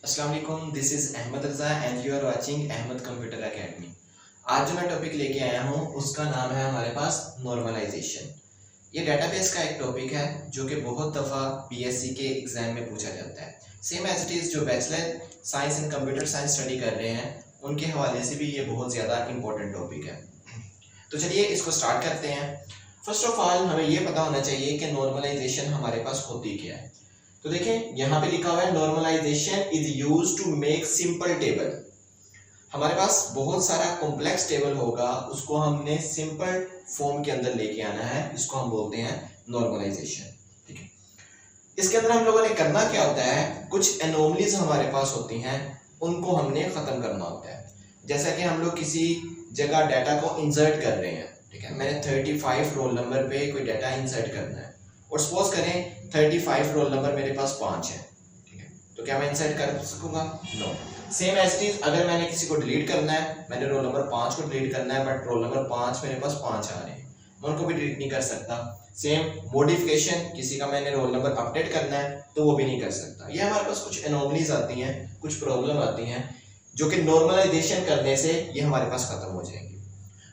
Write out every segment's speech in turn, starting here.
अस्सलाम वालेकुम, this is Ahmad Raza and you are watching Ahmad computer academy. आज जो मैं टॉपिक लेके आया हूँ उसका नाम है हमारे पास नॉर्मलाइजेशन। ये डेटाबेस का एक टॉपिक है जो कि बहुत दफ़ा पीएससी के एग्ज़ाम में पूछा जाता है। सेम एज इट इज़ जो बैचलर साइंस इन कंप्यूटर साइंस स्टडी कर रहे हैं उनके हवाले से भी ये बहुत ज़्यादा इंपॉर्टेंट टॉपिक है। तो चलिए इसको स्टार्ट करते हैं। फर्स्ट ऑफ ऑल हमें ये पता होना चाहिए कि नॉर्मलाइजेशन हमारे पास होती क्या है। तो देखें यहाँ पे लिखा हुआ है normalization is used to make simple table. हमारे पास बहुत सारा कॉम्प्लेक्स टेबल होगा, उसको हमने सिंपल फॉर्म के अंदर लेके आना है, इसको हम बोलते हैं नॉर्मलाइजेशन। ठीक है, इसके अंदर हम लोगों ने करना क्या होता है, कुछ एनोमलीज हमारे पास होती हैं, उनको हमने खत्म करना होता है। जैसा कि हम लोग किसी जगह डाटा को इंसर्ट कर रहे हैं, ठीक है, मैंने 35 रोल नंबर पे कोई डाटा इंसर्ट करना है और सपोज करें 35 रोल नंबर मेरे पास 5 है, ठीक है, तो क्या मैं इंसर्ट कर सकूंगा? No. Same as it is अगर मैंने किसी को डिलीट करना है, मैंने रोल नंबर 5 को डिलीट करना है बट रोल नंबर 5 मेरे पास 5 आ रहे हैं, मैं उनको भी डिलीट नहीं कर सकता। सेम मॉडिफिकेशन, किसी का मैंने रोल नंबर अपडेट करना है तो वो भी नहीं कर सकता। ये हमारे पास कुछ एनोमलीज आती हैं, कुछ प्रॉब्लम आती हैं जो कि नॉर्मलाइजेशन करने से ये हमारे पास खत्म हो जाएंगी।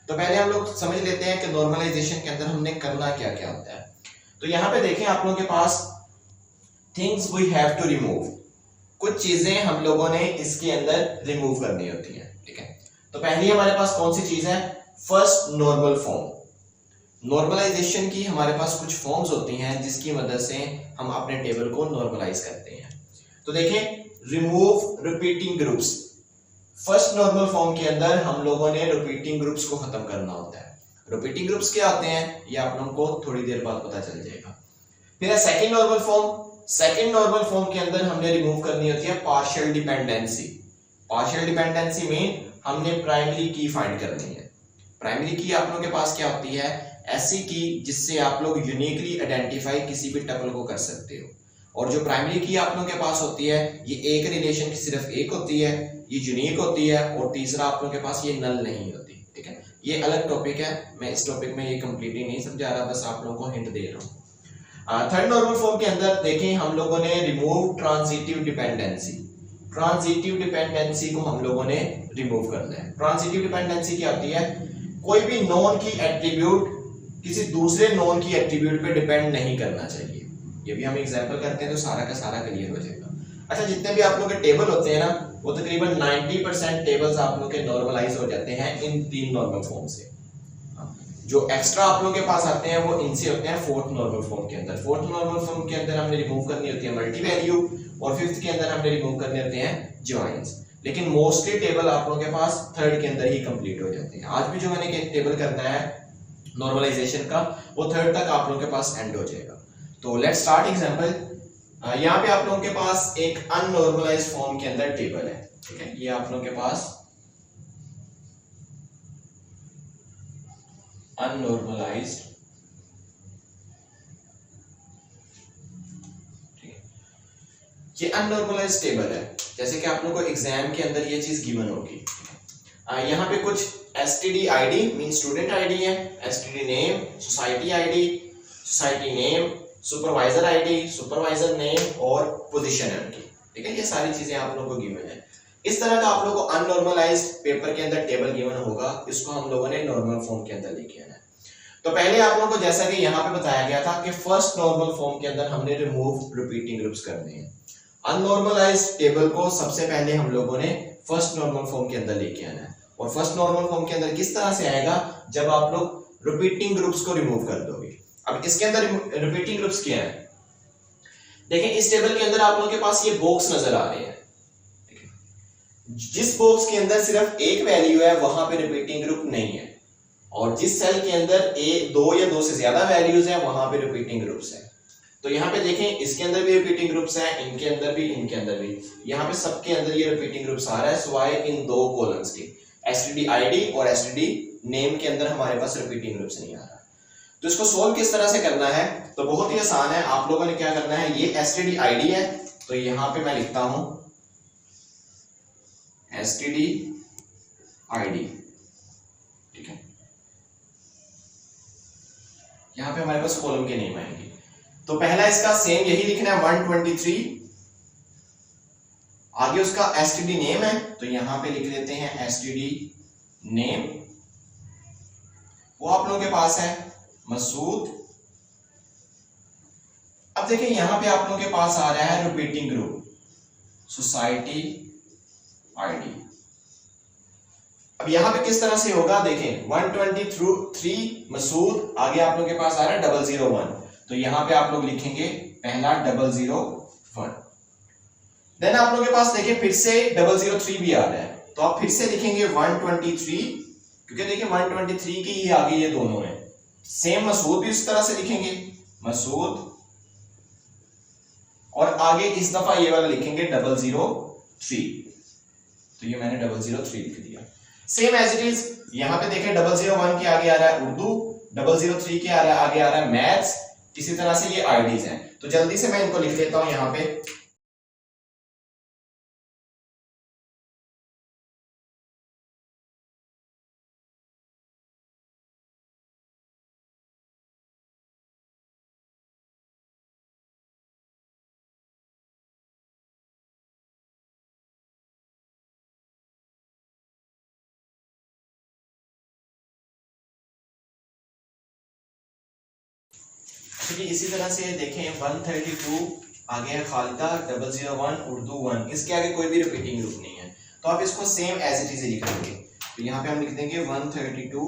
तो पहले हम लोग समझ लेते हैं कि नॉर्मलाइजेशन के अंदर हमने करना क्या क्या होता है। तो यहाँ पे देखें आप लोगों के पास things we have to remove, कुछ चीजें हम लोगों ने इसके अंदर रिमूव करनी होती है। ठीक है, तो पहली हमारे पास कौन सी चीज है? First normal form. नॉर्मलाइजेशन की हमारे पास कुछ फॉर्म्स होती हैं जिसकी मदद से हम अपने टेबल को नॉर्मलाइज करते हैं। तो देखें, remove repeating groups. First normal form के अंदर हम लोगों ने रिपीटिंग ग्रुप्स को खत्म करना होता है। रिपीटिंग ग्रुप्स क्या होते हैं ये आप लोगों को थोड़ी देर बाद पता चल जाएगा। फिर है second normal form. Second normal form के अंदर हमने रिमूव करनी होती है पार्शियल डिपेंडेंसी। पार्शियल डिपेंडेंसी में हमने प्राइमरी की फाइंड करनी है। प्राइमरी की आप लोगों के पास क्या होती है? ऐसी की जिससे आप लोग यूनिकली आइडेंटिफाई किसी भी टपल को कर सकते हो। और जो प्राइमरी की आप लोगों के पास होती है ये एक रिलेशन की सिर्फ एक होती है, ये यूनिक होती है, और तीसरा आप लोगों के पास ये नल नहीं होती। ठीक है, ये अलग टॉपिक है, मैं इस टॉपिक में ये कंप्लीटली नहीं समझा रहा, बस आप लोगों को हिंट दे रहा हूँ। थर्ड नॉर्मल फॉर्म के अंदर देखें हम लोगों ने remove transitive dependency. Transitive dependency को हम लोगों ने रिमूव करना है। ट्रांजिटिव डिपेंडेंसी क्या होती है? कोई भी नॉन की एट्रीब्यूट किसी दूसरे नॉन की एट्रीब्यूट पे डिपेंड नहीं करना चाहिए। ये भी हम एग्जांपल करते हैं तो सारा का सारा क्लियर हो जाएगा। अच्छा, जितने भी आप लोग के टेबल होते हैं ना, वो तकरीबन 90% टेबल्स आप लोग के नॉर्मलाइज हो जाते हैं इन तीन नॉर्मल फॉर्म से। जो एक्स्ट्रा आप लोगों के पास आते हैं वो इनसे होते हैं फोर्थ नॉर्मल फॉर्म के अंदर। फोर्थ नॉर्मल फॉर्म के अंदर हमने रिमूव करनी होती है मल्टी वैल्यू, और फिफ्थ के अंदर हमने रिमूव करने होते हैं जॉइंस। लेकिन मोस्टली टेबल आप लोगों के पास थर्ड के अंदर ही कंप्लीट हो जाते हैं। आज भी जो मैंने टेबल करना है नॉर्मलाइजेशन का वो थर्ड तक आप लोगों के पास एंड हो जाएगा। तो लेट्स स्टार्ट एग्जांपल। यहाँ पे आप लोगों के पास एक अननॉर्मलाइज्ड फॉर्म के अंदर टेबल है। ठीक है, ये आप लोगों के पास अननॉर्मलाइज्ड, ये अननॉर्मलाइज्ड टेबल है। जैसे कि आप लोगों को एग्जाम के अंदर ये चीज गिवन होगी। यहाँ पे कुछ STD ID mean student ID है, STD name, society ID, society name, supervisor ID, supervisor name और पोजीशन है उनकी। ठीक है, ये सारी चीजें आप लोगों को गिवन है। इस तरह का आप लोगों को अननॉर्मलाइज्ड पेपर के अंदर टेबल गिवन होगा, इसको हम लोगों ने नॉर्मल फॉर्म के अंदर लेके आना है। तो पहले आप लोगों को जैसा कि यहाँ पे बताया गया था कि फर्स्ट नॉर्मल फॉर्म के अंदर हमने रिमूव रिपीटिंग ग्रुप्स करने हैं। अननॉर्मलाइज्ड टेबल को सबसे पहले हम लोगों ने फर्स्ट नॉर्मल फॉर्म के अंदर लेके आना है। और फर्स्ट नॉर्मल फॉर्म के अंदर किस तरह से आएगा? जब आप लोग रिपीटिंग ग्रुप्स को रिमूव कर दोगे। अब इसके अंदर रिपीटिंग ग्रुप्स क्या है? देखें, इस टेबल के अंदर आप लोगों के पास ये बॉक्स नजर आ रहे हैं। जिस बॉक्स के अंदर सिर्फ एक वैल्यू है वहां पे रिपीटिंग ग्रुप नहीं है, और जिस सेल के अंदर दो या दो से ज्यादा वैल्यूज है वहां पे रिपीटिंग ग्रुप्स है। तो यहाँ पे देखें, इसके अंदर भी रिपीटिंग ग्रुप्स है, इनके अंदर भी, इनके अंदर भी, यहाँ पे सबके अंदर ये रिपीटिंग ग्रुप्स आ रहा है सिवाय इन दो कॉलम्स के, एसटीडी आईडी और एसटीडी नेम के अंदर हमारे पास रिपीटिंग ग्रुप्स नहीं आ रहा। तो इसको सोल्व किस तरह से करना है? तो बहुत ही आसान है। आप लोगों ने क्या करना है, ये एसटीडी आईडी है तो यहाँ पे मैं लिखता हूं एसटीडी आईडी। ठीक है, यहाँ पे हमारे पास कॉलम के नेम आएंगे। तो पहला इसका सेम यही लिखना है 123 आगे उसका एसटीडी नेम है, तो यहां पे लिख लेते हैं एसटीडी नेम। वो आप लोगों के पास है मसूद। अब देखिए यहां पे आप लोगों के पास आ रहा है रिपीटिंग ग्रुप, सोसाइटी आईडी। अब यहां पे किस तरह से होगा, देखें 123 मसूद, आगे आप लोगों के पास आ रहा है 001, तो यहां पे आप लोग लिखेंगे पहला 001। देन आप लोगों के पास देखिए फिर से 003 भी आ रहा है, तो आप फिर से लिखेंगे 123, क्योंकि देखिए 123 की ही आगे ये दोनों है। सेम मसूद भी उस तरह से लिखेंगे मसूद, और आगे इस दफा ये वाला लिखेंगे 003, तो ये मैंने 003 लिख दिया। सेम एज इट इज यहां पे देखें 001 के आगे आ रहा है उर्दू, 003 के आगे आ रहा है मैथ्स, इसी तरह से ये आईडीज हैं। तो जल्दी से मैं इनको लिख लेता हूं यहां पे। चलिए इसी तरह से देखें 132 आगे है खालिदा, 001 उर्दू 1, इसके आगे कोई भी रिपीटिंग ग्रुप नहीं है, तो आप इसको सेम एज इट इज लिख देंगे। तो यहाँ पे हम लिख देंगे 132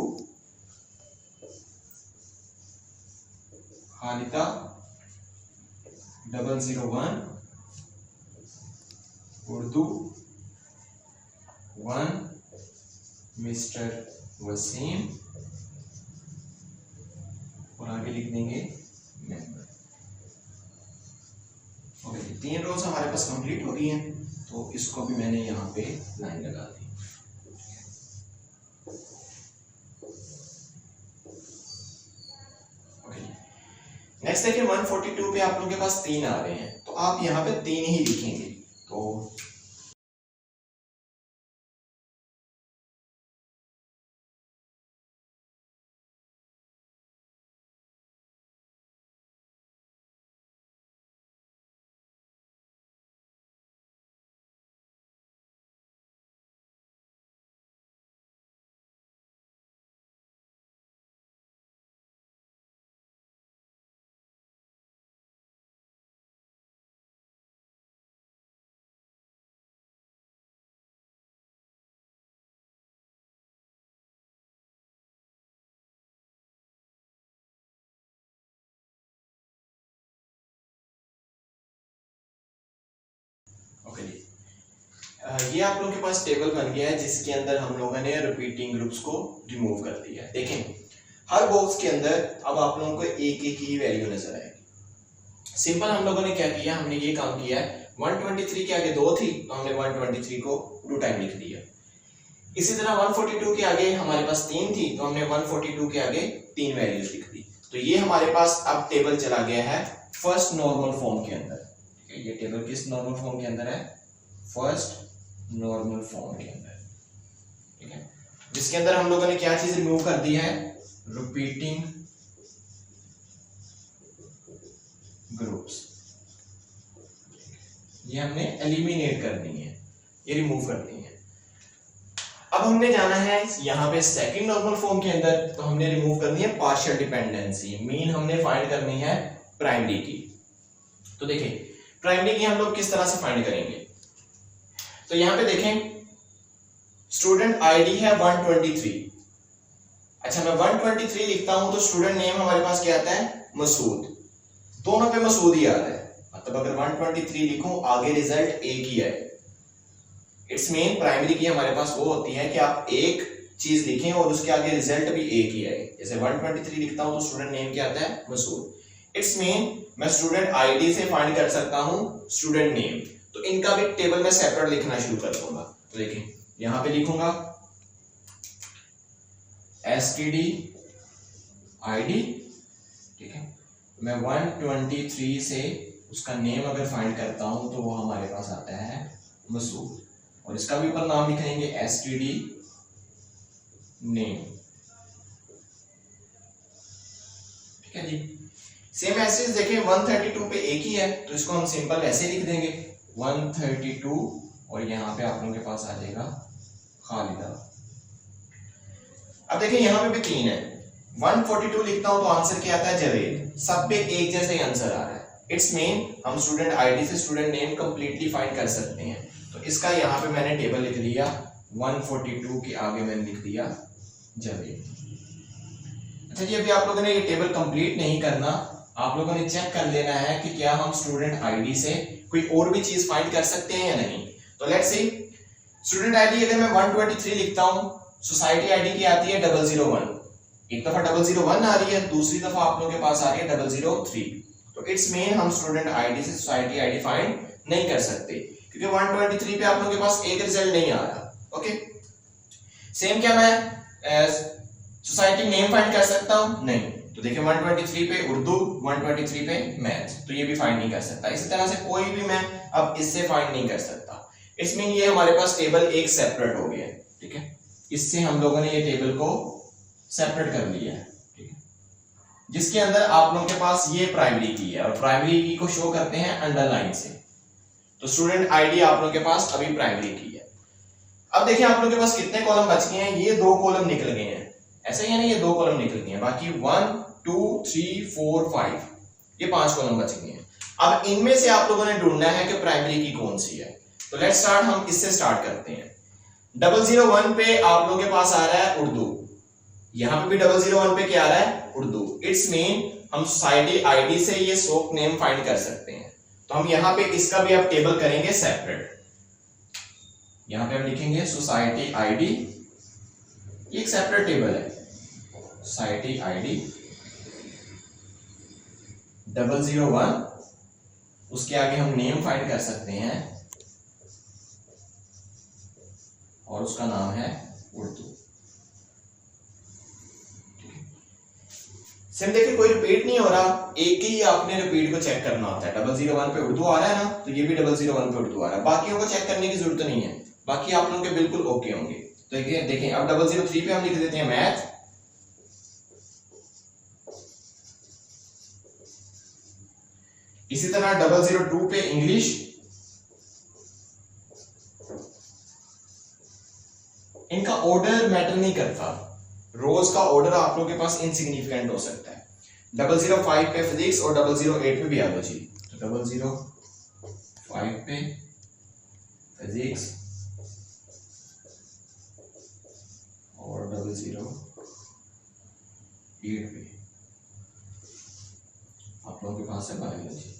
खालिदा, 001 उर्दू 1 मिस्टर वसीम, और आगे लिख देंगे मेंबर। ओके, 3 रोज हमारे पास कंप्लीट हो गई हैं, तो इसको भी मैंने यहाँ पे लाइन लगा दी। ओके, नेक्स्ट देखिए 142 पे आप लोगों के पास 3 आ रहे हैं, तो आप यहाँ पे 3 ही लिखेंगे। तो ओके जी, ये आप लोगों के पास टेबल बन गया है जिसके अंदर हम लोगों ने रिपीटिंग ग्रुप्स को रिमूव कर दिया है। देखें हर बॉक्स के अंदर अब आप लोगों को एक एक ही वैल्यू नजर आएगी। सिंपल हम लोगों ने क्या किया, हमने ये काम किया है 123 के आगे 2 थी, तो हमने 123 को 2 टाइम लिख दिया। इसी तरह 142 के आगे हमारे पास 3 थी, तो हमने 142 के आगे 3 वैल्यूज लिख दी। तो ये हमारे पास अब टेबल चला गया है फर्स्ट नॉर्मल फॉर्म के अंदर। ये टेबल किस नॉर्मल फॉर्म के अंदर है, फर्स्ट नॉर्मल फॉर्म के अंदर, ठीक है, जिसके अंदर हम लोगों ने क्या चीज रिमूव कर दी है, रिपीटिंग ग्रुप्स, ये हमने एलिमिनेट कर दी है, ये रिमूव कर दी है। अब हमने जाना है यहाँ पे सेकंड नॉर्मल फॉर्म के अंदर, तो हमने रिमूव करनी है पार्शियल डिपेंडेंसी, मीन हमने फाइंड करनी है प्राइमरी की। तो देखिए प्राइमरी की हम लोग किस तरह से फाइंड करेंगे, तो यहां पे देखें स्टूडेंट आईडी है 123, अच्छा मैं 123 लिखता हूं तो स्टूडेंट नेम हमारे पास क्या आता है, मसूद, दोनों पे मसूद ही आ रहा है, मतलब अगर 123 लिखूं आगे रिजल्ट एक ही है। इट्स मीन प्राइमरी की हमारे पास वो होती है कि आप एक चीज लिखें और उसके आगे रिजल्ट भी एक ही है। जैसे 123 लिखता हूं तो स्टूडेंट नेम क्या आता है, मसूद। इट्स मीन मैं स्टूडेंट आईडी से फाइंड कर सकता हूं स्टूडेंट नेम, तो इनका भी टेबल में सेपरेट लिखना शुरू कर दूंगा। तो देखिए यहां पे लिखूंगा एसटीडी आईडी, ठीक है, मैं 123 से उसका नेम अगर फाइंड करता हूं तो वो हमारे पास आता है मसूद, और इसका भी ऊपर नाम लिखेंगे एसटीडी नेम, ठीक है जी। सेम ऐसे देखें 132 पे एक ही है, तो इसको हम सिंपल ऐसे लिख देंगे 132 और यहाँ पे आप लोगों के पास आ जाएगा खालिदा। अब देखिए यहाँ पे भी 3 है, 142 लिखता हूं तो आंसर क्या आता है जावेद। सब पे एक जैसा ही आंसर आ रहा है। इट्स मीन हम स्टूडेंट आईडी से स्टूडेंट नेम कंप्लीटली फाइंड कर सकते हैं। तो इसका यहाँ पे मैंने टेबल लिख दिया, 142 के आगे मैंने लिख दिया जावेद। अच्छा जी, अभी आप लोगों ने ये टेबल कंप्लीट नहीं करना, आप लोगों ने चेक कर लेना है कि क्या हम स्टूडेंट आईडी से कोई और भी चीज फाइंड कर सकते हैं या नहीं। तो लेट्स सी, स्टूडेंट आईडी अगर मैं 123 लिखता हूं, सोसाइटी आईडी की आती है 001। एक दफा 001 आ रही है, दूसरी दफा आप लोगों के पास आ रही है 003। तो इट्स मीन हम स्टूडेंट आईडी से सोसाइटी आईडी फाइंड नहीं कर सकते, क्योंकि 123 पे आप लोगों के पास एक रिजल्ट नहीं आ रहा। ओके, सेम क्या मैं सोसाइटी नेम फाइंड कर सकता हूं? नहीं। तो देखिए 123 पे उर्दू, 123 पे मैथ, तो ये भी फाइंड नहीं कर सकता। इसी तरह से कोई भी मैं अब इससे फाइंड नहीं कर सकता। इट्स मीन ये हमारे पास टेबल एक सेपरेट हो गया है। ठीक है, इससे हम लोगों ने ये टेबल को सेपरेट कर लिया है। ठीक है, जिसके अंदर आप लोगों के पास ये प्राइमरी की है, और प्राइमरी की को शो करते हैं अंडरलाइन से। तो स्टूडेंट आईडी आप लोगों के पास अभी प्राइमरी की है। अब देखिए आप लोगों के पास कितने कॉलम बच गए हैं, ये 2 कॉलम निकल गए हैं। ऐसे ही है ना, ये 2 कॉलम निकल गए हैं, बाकी 1 2 3 4 5 ये 5 कॉलम बच गए हैं। अब इनमें से आप लोगों ने ढूंढना है कि प्राइमरी की कौन सी है। तो लेट्स स्टार्ट, हम इससे स्टार्ट करते हैं। 001 पे आप लोगों के पास आ रहा है उर्दू, यहां पे भी 001 पे क्या आ रहा है? उर्दू। इट्स मीन हम सोसाइटी आईडी से ये सोक नेम फाइंड कर सकते हैं। तो हम यहां पे इसका भी अब टेबल करेंगे सेपरेट। यहां पे हम लिखेंगे सोसाइटी आईडी, ये एक सेपरेट टेबल है, सोसाइटी आईडी 001, उसके आगे हम नेम फाइंड कर सकते हैं और उसका नाम है उर्दू। सेम देखिए कोई रिपीट नहीं हो रहा, एक ही आपने रिपीट को चेक करना होता है। 001 पे उर्दू आ रहा है ना, तो ये भी 001 पे उर्दू आ रहा है, बाकियों को चेक करने की जरूरत नहीं है, बाकी आप लोगों के बिल्कुल ओके होंगे। तो देखें अब 003 पे हम लिख देते हैं मैथ, इसी तरह 002 पे इंग्लिश, इनका ऑर्डर मैटर नहीं करता, रोज का ऑर्डर आप लोगों के पास इनसिग्निफिकेंट हो सकता है। 005 पे फिजिक्स और 008 पे बायोलॉजी। तो 005 पे फिजिक्स और 008 पे आप लोगों के पास है बायोलॉजी।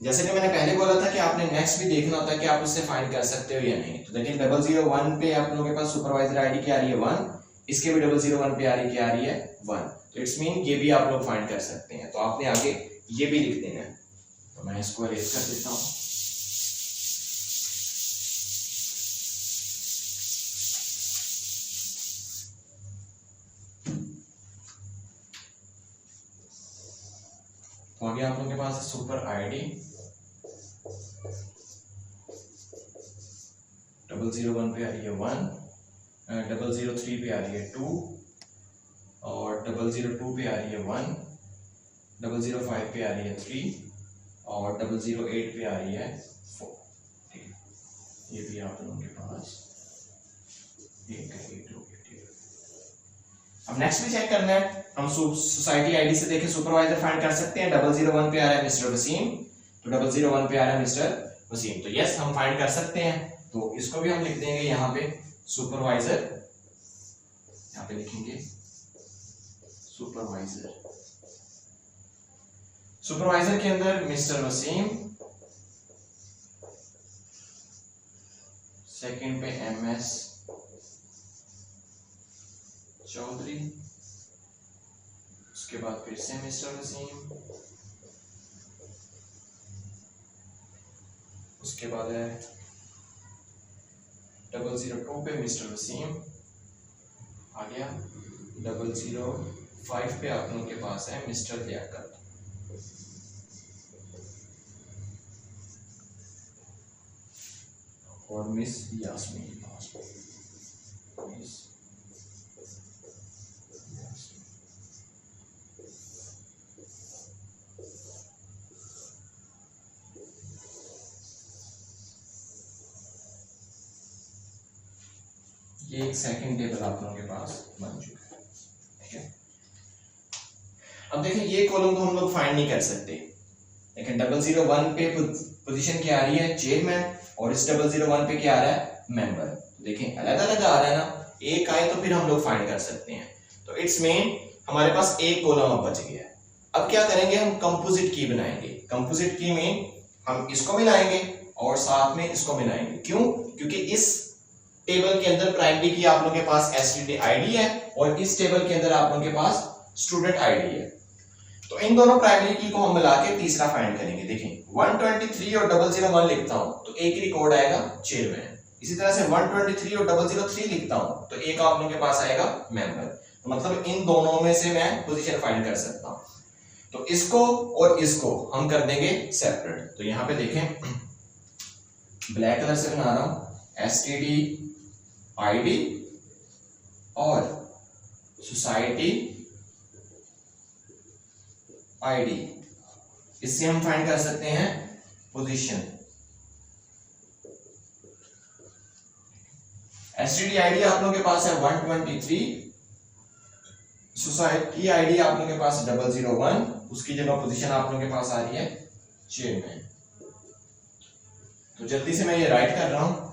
जैसे कि मैंने पहले बोला था कि आपने नेक्स्ट भी देखना होता है कि आप उससे फाइंड कर सकते हो या नहीं। तो देखिए 001 पे आप लोगों के पास सुपरवाइजर आईडी क्या आ रही है 1, इसके भी 001 पे आ रही क्या आ रही है 1। तो इट्स मीन ये भी आप लोग फाइंड कर सकते हैं। तो आपने आगे ये भी लिख देना है। तो मैं इसको अरेज कर देता हूँ। तो आगे आप लोगों के पास सुपर आईडी 001 पे आ रही है 1, 003 पे आ रही है 2, और 002 पे आ रही है 1, 005 पे आ रही है 3, और 008 पे आ रही है 4। ठीक है, ये भी आप लोगों के पास एक है। अब नेक्स्ट भी चेक करना है, हम सोसाइटी आईडी से देखें सुपरवाइजर फाइंड कर सकते हैं। 001 पे आ रहा है मिस्टर वसीम, तो 001 पे आ रहा है मिस्टर वसीम, तो यस हम फाइंड कर सकते हैं। तो इसको भी हम लिख देंगे यहाँ पे सुपरवाइजर, यहाँ पे लिखेंगे सुपरवाइजर। सुपरवाइजर के अंदर मिस्टर वसीम, सेकंड पे MS चौधरी, उसके बाद फिर से मिस्टर वसीम, उसके बाद है 002 पे मिस्टर वसीम आ गया। 005 पे आप लोगों के पास है मिस्टर लियाकत। और मिस यास्मीन। एक सेकंड टेबल आप लोगों के पास बन चुका है। ठीक है, अब देखिए ये कॉलम को हम लोग फाइंड नहीं कर सकते, लेकिन 001 पे पोजीशन क्या आ रही है, चेयरमैन, और इस 001 पे क्या आ रहा है, मेंबर। देखें अलग अलग आ रहा है ना, एक आए तो फिर हम लोग फाइंड कर सकते हैं। तो इट्स मीन हमारे पास एक कॉलम अब बच गया है। अब क्या करेंगे, हम कंपोजिट की बनाएंगे। कंपोजिट की में हम इसको मिलाएंगे और साथ में इसको मिलाएंगे। क्यों? क्योंकि इस टेबल के अंदर प्राइमरी की आप लोगों के पास एसटीडी आईडी है और इस टेबल के अंदर आप लोगों के पास स्टूडेंट आईडी है। तो इन दोनों प्राइमरी की को हम मिला के तीसरा फाइंड करेंगे। देखें 123 और 001 लिखता हूं तो एक रिकॉर्ड आएगा चेयरमैन। इसी तरह से 123 और 003 लिखता हूं तो एक आप लोगों के पास आएगा मेंबर। तो मतलब इन दोनों में से मैं पोजीशन फाइंड कर सकता हूं। तो इसको और इसको हम कर देंगे सेपरेट। तो यहां पे देखें ब्लैक कलर से बना रहा हूं, एसटीडी आईडी और सोसाइटी आईडी, इससे हम फाइंड कर सकते हैं पोजीशन। एसटीडी आईडी आप लोगों के पास है 123, सोसाइटी आईडी आप लोगों के पास 001, उसकी जगह पोजीशन आप लोगों के पास आ रही है चेयरमैन। तो जल्दी से मैं ये राइट कर रहा हूं।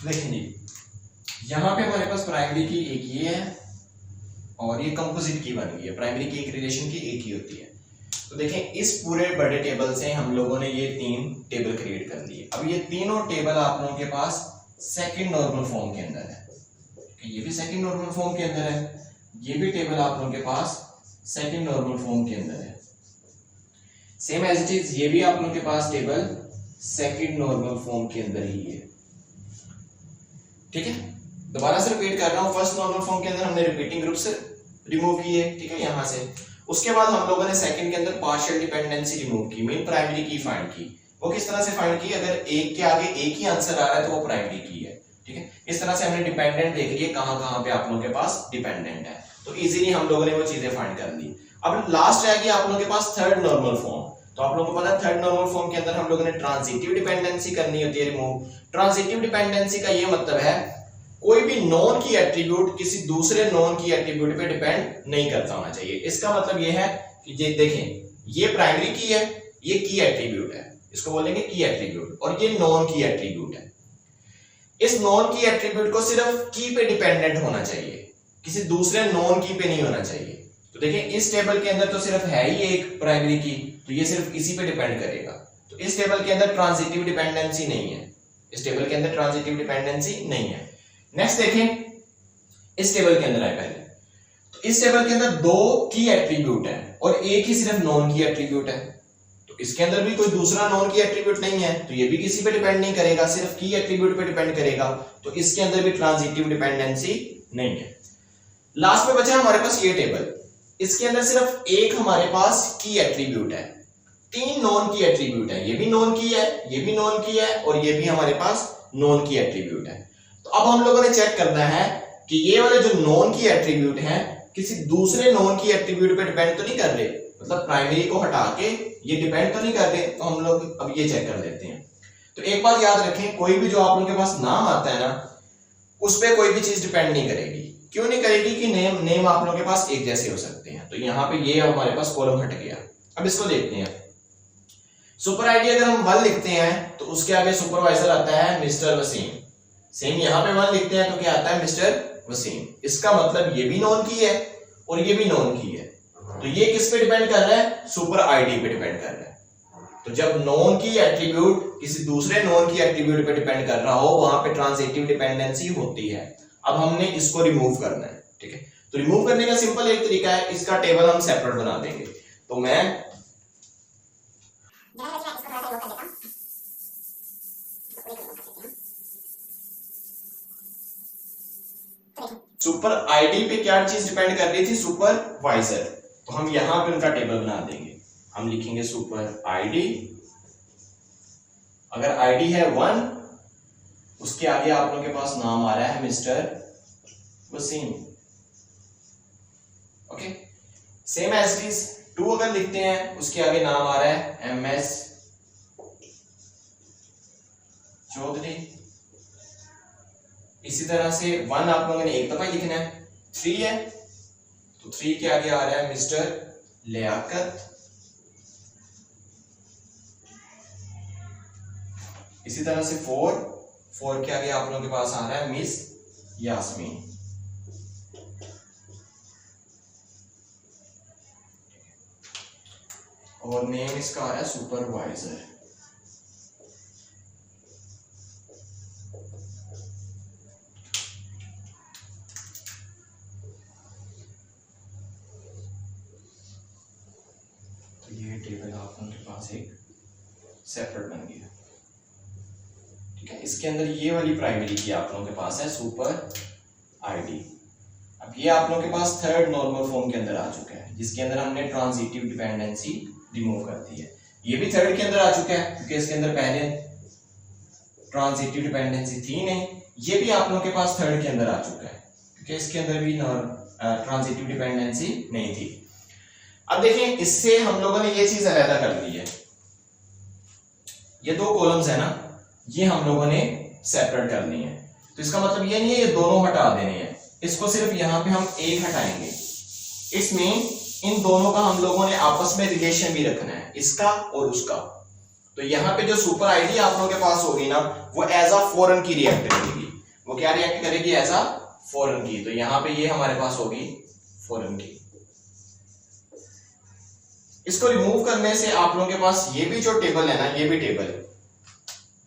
देखें जी, यहां पे हमारे पास प्राइमरी की एक ये है और ये कंपोजिट की बन गई है। प्राइमरी की एक रिलेशन की एक ही होती है। तो देखें इस पूरे बड़े टेबल से हम लोगों ने ये 3 टेबल क्रिएट कर लिए। अब ये तीनों टेबल आप लोगों के पास सेकंड नॉर्मल फॉर्म के अंदर है। ये भी सेकंड नॉर्मल फॉर्म के अंदर है, ये भी टेबल आप लोगों के पास सेकंड नॉर्मल फॉर्म के अंदर है। सेम एज इट इज ये भी आप लोगों के पास टेबल सेकंड नॉर्मल फॉर्म के अंदर ही है। ठीक है, दोबारा से रिपीट कर रहा हूं। फर्स्ट नॉर्मल फॉर्म के अंदर हमने रिपीटिंग ग्रुप से रिमूव किए, ठीक है, यहां से। उसके बाद हम लोगों ने सेकंड के अंदर पार्शियल डिपेंडेंसी रिमूव की, मीन प्राइमरी की फाइंड की। वो किस तरह से फाइंड की, अगर एक के आगे एक ही आंसर आ रहा है तो वो प्राइमरी की है। ठीक है, इस तरह से हमने डिपेंडेंट देख लिए कहां-कहां पे आप लोगों के पास डिपेंडेंट है। तो इजीली हम लोगों ने वो चीजें फाइंड कर ली। अब लास्ट रह गया आप लोगों के पास थर्ड नॉर्मल फॉर्म। तो आप लोगों को पता है थर्ड नॉर्मल फॉर्म के अंदर हम लोगों ने ट्रांजिटिव डिपेंडेंसी करनी होती है रिमूव। ट्रांजिटिव डिपेंडेंसी का ये मतलब है कोई भी नॉन की एट्रीब्यूट किसी दूसरे नॉन की एट्रीब्यूट पे डिपेंड नहीं करता होना चाहिए। इसका मतलब ये है कि ये देखें, ये प्राइमरी की है, ये की एट्रीब्यूट है, इसको बोलेंगे की एट्रीब्यूट, और ये नॉन की एट्रीब्यूट है। इस नॉन की एट्रीब्यूट को सिर्फ की पे डिपेंडेंट होना चाहिए, किसी दूसरे नॉन की पे नहीं होना चाहिए। तो देखें इस टेबल के अंदर तो सिर्फ है ही एक प्राइमरी की, तो ये सिर्फ इसी पे डिपेंड करेगा। तो इस टेबल के अंदर ट्रांजिटिव डिपेंडेंसी नहीं है, इस टेबल के अंदर ट्रांजिटिव डिपेंडेंसी नहीं है। नेक्स्ट देखें, इस टेबल के अंदर है पहले, तो इस टेबल के अंदर 2 की एट्रीब्यूट है और एक ही सिर्फ नॉन की एट्रीब्यूट है। तो इसके अंदर भी कोई दूसरा नॉन की एट्रीब्यूट नहीं है, तो ये भी किसी पे डिपेंड नहीं करेगा, सिर्फ की एट्रीब्यूट पे डिपेंड करेगा। तो इसके अंदर भी ट्रांजिटिव डिपेंडेंसी नहीं है। लास्ट में बचा हमारे पास ये टेबल, इसके अंदर सिर्फ एक हमारे पास की एट्रीब्यूट है, 3 नॉन की एट्रीब्यूट है, ये भी नॉन की है, ये भी नॉन की है, और ये भी हमारे पास नॉन की एट्रीब्यूट है। तो अब हम लोगों ने चेक करना है कि ये वाले जो नॉन की एट्रीब्यूट हैं किसी दूसरे नोन की एट्रीब्यूट पे डिपेंड तो नहीं कर रहे, मतलब प्राइमरी को हटा के ये डिपेंड तो नहीं कर रहे, तो हम लोग अब ये चेक कर लेते हैं। तो एक बात याद रखें, कोई भी जो आप लोगों के पास नाम आता है ना, उस पर कोई भी चीज डिपेंड नहीं करेगी। क्यों नहीं करेगी कि नेम आप लोगों के पास एक जैसे हो सकते हैं। तो यहाँ पे ये हमारे पास कॉलम हट गया। अब इसको देखते हैं। सुपर आईडी अगर हम 1 लिखते हैं तो उसके आगे सुपरवाइजर आता है मिस्टर वसीम। सेम यहाँ पे 1 लिखते हैं तो क्या आता है, मिस्टर वसीम। इसका मतलब ये भी नॉन की है और ये भी नॉन की है। तो ये किस पे डिपेंड कर रहा है, सुपर आईडी पे डिपेंड कर रहा है। तो जब नॉन की एट्रीब्यूट किसी दूसरे नॉन की एट्रीब्यूट पे डिपेंड कर रहा हो, वहां पे ट्रांजिटिव डिपेंडेंसी होती है। अब हमने इसको रिमूव करना है, ठीक है। तो रिमूव करने का सिंपल एक तरीका है, इसका टेबल हम सेपरेट बना देंगे। तो मैं सुपर आईडी पे क्या चीज डिपेंड कर रही थी, सुपरवाइजर। तो हम यहां पे उनका टेबल बना देंगे। हम लिखेंगे सुपर आईडी, अगर आईडी है 1, उसके आगे आप लोगों के पास नाम आ रहा है mister Wasim. Okay, same as it is 2 अगर लिखते हैं, उसके आगे नाम आ रहा है एमएस चौधरी। इसी तरह से 1 आप लोगों ने एक दफा ही लिखना है। 3 है तो 3 के आगे आ रहा है मिस्टर लियाकत। इसी तरह से 4 के आगे आप लोगों के पास आ रहा है मिस यास्मीन। और नेम इसका आ रहा है सुपरवाइजर। तो ये टेबल आप लोगों के पास एक सेपरेट बन गया, ठीक है। इसके अंदर ये वाली प्राइमरी की आप लोगों के पास है सुपर आईडी। अब ये आप लोगों के पास थर्ड नॉर्मल फॉर्म के अंदर आ चुका है, जिसके अंदर हमने ट्रांजिटिव डिपेंडेंसी रिमूव कर दी है। ये भी थर्ड के अंदर आ चुका है, क्योंकि इसके अंदर पहले ट्रांजिटिव डिपेंडेंसी थी नहीं। ये भी आप लोगों के पास थर्ड के अंदर आ चुका है, क्योंकि इसके अंदर भी ट्रांजिटिव डिपेंडेंसी नहीं थी। अब देखें, इससे हम लोगों ने ये चीज अलग कर ली है। ये 2 कॉलम्स है ना, ये हम लोगों ने सेपरेट कर ली है। तो इसका मतलब ये नहीं है ये दोनों हटा देने हैं, इसको सिर्फ यहां पे हम एक हटाएंगे। इसमें इन दोनों का हम लोगों ने आपस में रिलेशन भी रखना है, इसका और उसका। तो यहाँ पे जो सुपर आईडी आप लोगों के पास होगी ना, वो एज अ फॉरेन की रिएक्ट करेगी। वो क्या रिएक्ट करेगी, एज अ फॉरेन की। तो यहाँ पे ये हमारे पास होगी फॉरेन की। इसको रिमूव करने से आप लोगों के पास ये भी जो टेबल है ना, ये भी टेबल,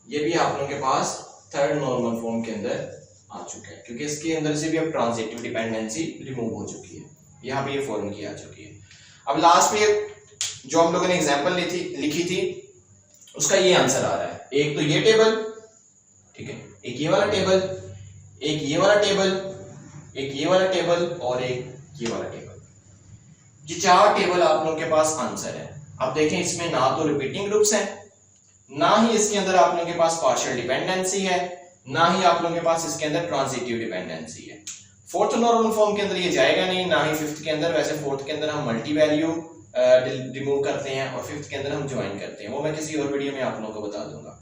ये भी आप लोगों के पास थर्ड नॉर्मल फॉर्म के अंदर आ चुका है, क्योंकि इसके अंदर से भी अब ट्रांजिटिव डिपेंडेंसी रिमूव हो चुकी है। यहाँ पे ये फॉर्म की आ चुकी है। अब लास्ट पे जो हम लोगों ने एग्जांपल लिखी थी, उसका ये आंसर आ रहा है। एक तो ये टेबल, ठीक है, एक ये वाला टेबल, एक ये वाला टेबल, एक ये वाला टेबल और एक ये वाला टेबल। ये 4 टेबल आप लोगों के पास आंसर है। अब देखें, इसमें ना तो रिपीटिंग ग्रुप्स हैं, ना ही इसके अंदर आप लोगों के पास पार्शियल डिपेंडेंसी है, ना ही आप लोगों के पास इसके अंदर ट्रांजिटिव डिपेंडेंसी है। फोर्थ नॉर्मल फॉर्म के अंदर ये जाएगा नहीं, ना ही फिफ्थ के अंदर। वैसे फोर्थ के अंदर हम मल्टी वैल्यू रिमूव करते हैं और फिफ्थ के अंदर हम ज्वाइन करते हैं, वो मैं किसी और वीडियो में आप लोगों को बता दूंगा।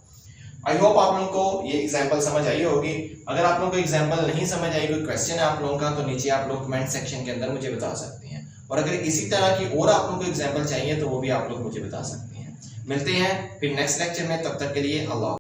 आई होप आप लोगों को ये एग्जांपल समझ आई होगी। अगर आप लोगों को एग्जांपल नहीं समझ आई, कोई क्वेश्चन है आप लोगों का, तो नीचे आप लोग कमेंट सेक्शन के अंदर मुझे बता सकते हैं। और अगर इसी तरह की और आप लोगों को एग्जांपल चाहिए तो वो भी आप लोग मुझे बता सकते हैं। मिलते हैं फिर नेक्स्ट लेक्चर में, तब तक के लिए अल्लाह।